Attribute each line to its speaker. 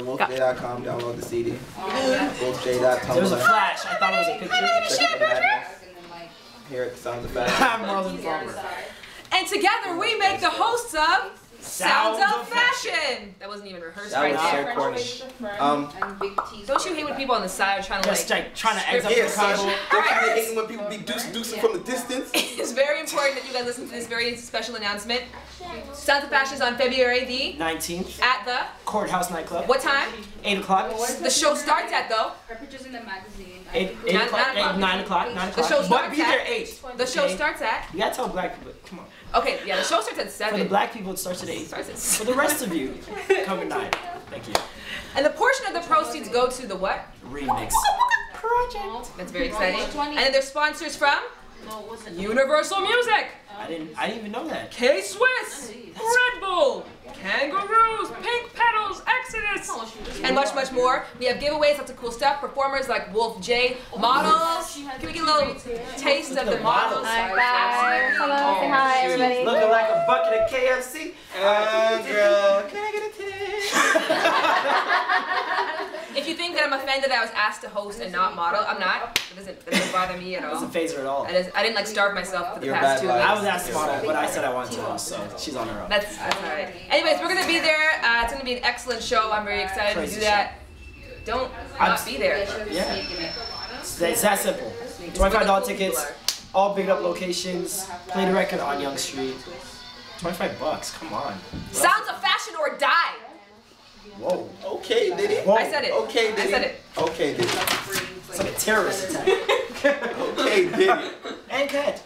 Speaker 1: Wolfj.com, download the CD. Wolfj.com.
Speaker 2: There was a flash. I thought it was a picture.
Speaker 1: Here at the Sounds of Fashion.
Speaker 2: Marlon.
Speaker 3: And together we make the hosts of Sounds of Fashion. That wasn't even rehearsed
Speaker 1: That
Speaker 3: right
Speaker 1: was
Speaker 3: there.
Speaker 1: so corny.
Speaker 3: Don't you hate when people on the side are trying to
Speaker 2: trying to exit
Speaker 1: Yeah,
Speaker 2: the
Speaker 1: son.
Speaker 2: table?
Speaker 1: Don't you hate when people be deucing from the distance?
Speaker 3: It's very important that you guys listen to this very special announcement. Sounds of Fashion is on February the
Speaker 2: 19th
Speaker 3: at the
Speaker 2: Courthouse nightclub.
Speaker 3: what time?
Speaker 2: 8 o'clock.
Speaker 3: The show starts at though.
Speaker 4: Our pictures in the magazine.
Speaker 2: 9 o'clock.
Speaker 3: The show
Speaker 2: But
Speaker 3: starts
Speaker 2: be there
Speaker 3: at
Speaker 2: 8.
Speaker 3: The show starts at.
Speaker 2: You gotta tell black people. Come on.
Speaker 3: Okay, yeah, the show starts at 7.
Speaker 2: For the black people, it starts at 8.
Speaker 3: Starts at
Speaker 2: For the rest of you, come at 9. Thank you.
Speaker 3: And the portion of the proceeds go to the what?
Speaker 2: Remix project.
Speaker 3: That's very exciting. And then there's sponsors from Universal Music,
Speaker 2: I didn't even know that.
Speaker 3: K-Swiss, Red Bull, Kangaroos, Pink Petals, Exodus, and much, much more. We have giveaways, lots of cool stuff. Performers like Wolf J, models. Can we get a little taste of the models?
Speaker 5: Hi guys. Hello. Say hi, everybody.
Speaker 2: Looking like a bucket of KFC.
Speaker 1: Girl, can I get a titty?
Speaker 3: If you think that I'm offended that I was asked to host and not model, I'm not. It doesn't bother me at all.
Speaker 2: Doesn't phase her at all.
Speaker 3: I didn't like starve myself for the
Speaker 1: You're
Speaker 3: past 2
Speaker 1: bad
Speaker 3: weeks.
Speaker 2: I was asked to model, but I said I wanted to host, so she's on her own.
Speaker 3: That's alright. Anyways, we're gonna be there. It's gonna be an excellent show. I'm very excited to do that. Don't not be there.
Speaker 2: Yeah. It's that simple. $25 tickets, all big up locations. Play the record on Young Street. $25, come on.
Speaker 3: Sounds of Fashion or die.
Speaker 2: Whoa.
Speaker 1: Okay, did it?
Speaker 2: Whoa.
Speaker 3: I said it.
Speaker 1: Okay, did
Speaker 3: I said it.
Speaker 1: Okay, did it?
Speaker 2: It's like a terrorist attack.
Speaker 1: Okay, did it?
Speaker 2: And cut.